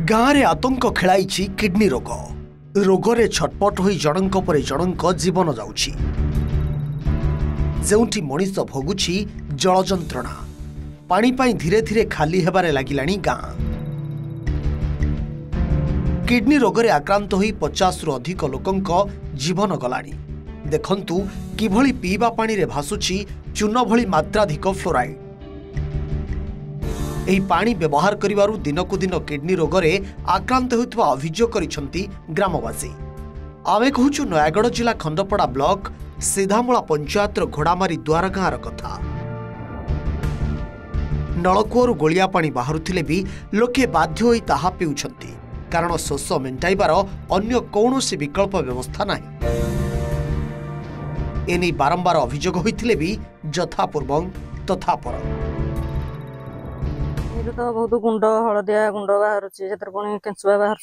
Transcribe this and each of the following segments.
गाँव में आतंक खेलाई किडनी रोग रोगरे छटपट हो जनक पर जनक जीवन जाउछि जेउठी मनीष भोगुछि जल जंत्रणा पानी पाई धीरे धीरे खाली हेबारे लागिलाणी गाँ किडनी रोगरे आक्रांत होई 50 रु अधिक लोकंक जीवन गलाणी देखंतु किभଳି पीवा पानी रे भासुछि चून भଳି मात्राधिक फ्लोराइड एही पानी व्यवहार करिवारु दिनकु दिन किडनी रोगरे आक्रांत होइतबा अभियोग करिसंती ग्रामवासी। आमे कहूछु नयागढ़ जिला खंडपड़ा ब्लॉक सीधामूला पंचायतर घोड़ामारी द्वार गाँर कथा। नलकूअरु गोलिया पानी बाहारुथिले भी लोके बाध्य होई ताहा पिउछंती कारण शोष मेंटाइबार अन्य कौनसी विकल्प व्यवस्था नाही। एने बारंबार अभियोग होइथिले भी यथापूर्वं तथापर तो बहुत गुंड हलदिया गुंड बाहर केंचुआ बाहर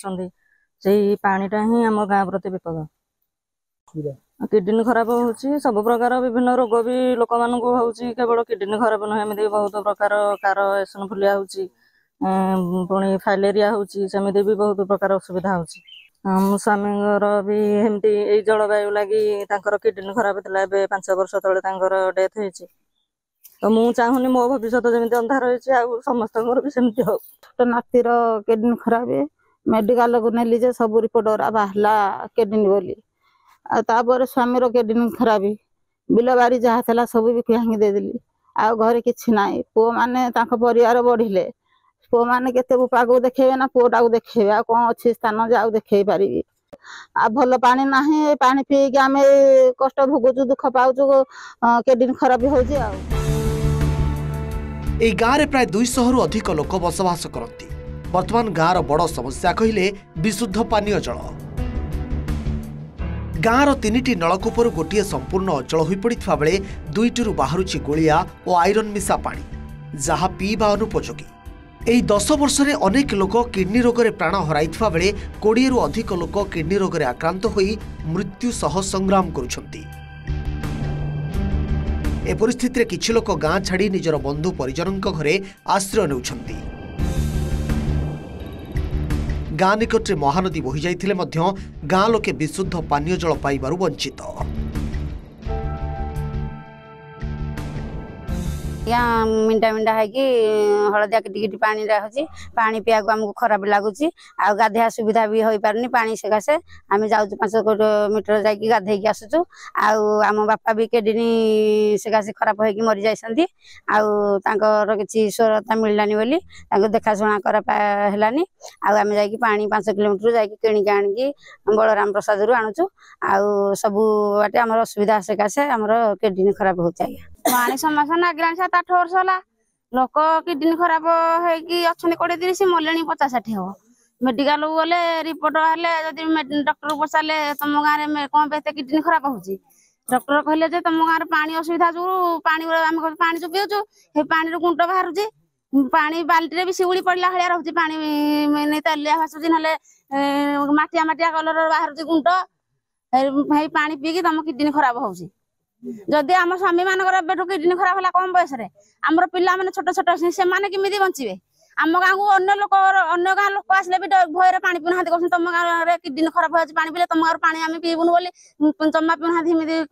से पानीटा ही आम गाँ प्रति विपद किडनी खराब हो सब प्रकार विभिन्न रोग भी लोक मानक हो केवल किडनी खराब नुहे एमती बहुत प्रकार कार एसनफुलिया होनी फाइलेरिया होमती भी बहुत प्रकार असुविधा हो मो स्वामी भी एमती जलवायु लगी किडनी खराब था 5 वर्ष तले डेथ हो तो मु चाहूनी मो भविष्य जमी अंधार रही समस्त भी सेमती हो नातीर किडनी खराब मेडिकल को नेली जे सब रिपोर्ट बाहला किडनी बोली तापर स्वामी किडनी खराब बिल बाड़ी जहाँ था सब भी भांगी देदेली आ घरे किछि नाई पु माने परिवार बढ़िले पु माने केते बुपा को देखेबे ना पुओटा को देखेबे आ कौन अच्छी स्थान जाऊ देखे पारि आ भल पानी नाही पानी पीके आम कष्ट भोगुचु दुख पाउचु किडनी खराब हो गाँव में प्राय 200 रु अधिक लोक बसवास करती। वर्तमान गाँव बड़ समस्या कहले विशुद्ध पानीय जल गाँव 3टी नलकूपर गोटे संपूर्ण अचल हो पड़ा बेले 2टी बाहरुछि गोलिया और आयरन मिसा पानी जहाँ पीवा अनुपयोगी। एही 10 वर्ष में अनेक लोक किडनी रोगरे प्राण हराई बेले 20 रु अधिक लोक किडनी रोगरे आक्रांत होई मृत्यु सह संग्राम करुछंती। ए परिस्थिति रे किछि लोक गाँ छाड़ी निजर बंधु परिजनक घरे आश्रय नेउछंती। गाँ निकटरे महानदी बोही जाइथिले मध्य गाँ लोके विशुद्ध पानीय जल पाइबारु वंचित। या मिंटा मिंटा है कि हलदिया किटी पानी रही पानी पिया आमको खराब लगुच आ गाधिया सुविधा भी हो पारनी पानी सकाशे आम जाऊँ 5 मीटर जाकि गाधे आसुचु आम बापा भी किडनी सकाशे खराब हो मरी जाती आर कि स्वरता मिललानी बोली देखाशुणा करानी आम जा पानी 5 किलोमीटर जाकि किणिक आनिकी बलराम प्रसाद रु आणुचु आ सबू बाटे आम असुविधा सकाशे आम किडनी खराब हो पानी समस्या नागिलानी 7-8 वर्ष है लोक किडनी खराब हो 20-30 मले 50-60 हम मेडिकल गले रिपोर्ट हेल्ले डॉक्टर पचारे तुम गाँव में कौन पे किडनी खराब हो डॉक्टर कहले तुम गाँव पानी असुविधा जो पानी पानी जो पीऊँ पानी गुंट बाहर पानी बाल्टी भी शिउली पड़ा भाया रोचे पानी तेलिया भासुची ना मटिया मटिया कलर बाहर गुंट पानी पीकी तुम किडनी खराब हो जदि आम स्वामी मानकर किडनी खराब है कम बयस आमर पिला मैंने छोट छोट से किमिदी बचे आम गाँव को अन्य गाँव लोक आसले भी भयर पानी पीना तुम गाँव में किडनी खराब हो पानी पीले तुम गाँव पानी आम पीबुन बोली जमा पीना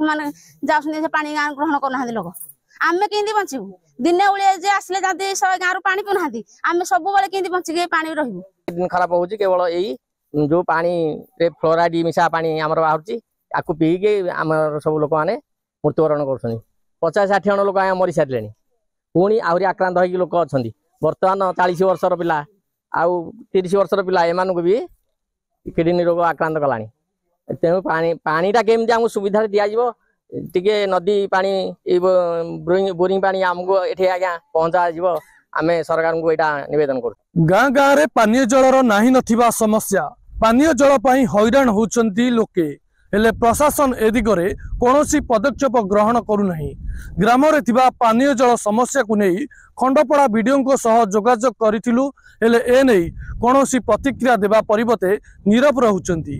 मानते जाऊँ पानी गाँव ग्रहण करना लोक आम कि बचबू दिने उड़े जे आसले जदि गाँव पानी पीना आम सब कि बचिक पानी रू किडनी खराब हो केवल यही जो पानी फ्लोराइड मिसा पानी आम बाहर आपको पीके आम सब लोक मैंने मृत्युवरण कर 50-60 जन लोक मरी सारे पुणी आहरी आक्रांत हो लोक अच्छा बर्तमान 40 वर्षर पिला आउ 30 वर्षर पिला एम भी किडनी रोग आक्रांत कलानी तेणु पानीटा केमती आमको सुविधा दिज्व टे नदी पानी बोरिंग पानी आमको ये आज्ञा पहुँचा आम सरकार को यहाँ नवेदन कर गाँ गाँव में पानीय जलर नाही नथिबा समस्या पानीय जल पाई हैरान होउछंती लोके हेले प्रशासन ए दिगरे कौनसी पदक्षेप ग्रहण करूना ग्राम रे थिबा पानीय जल समस्या को नहीं खंडपड़ा वीडियो सह जोगाजोग करिथिलु हेले ए नहीं कौनसी प्रतिक्रिया देबा परिबते नीरव रहुचंती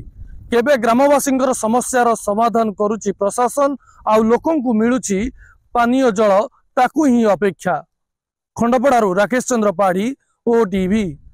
केबे ग्रामवासींकर समस्यार समाधान करुची प्रशासन आ लोकन को मिलुची पानीय जल ताकू ही अपेक्षा खंडपड़ारू राकेश चंद्र पाढ़ी ओटीवी।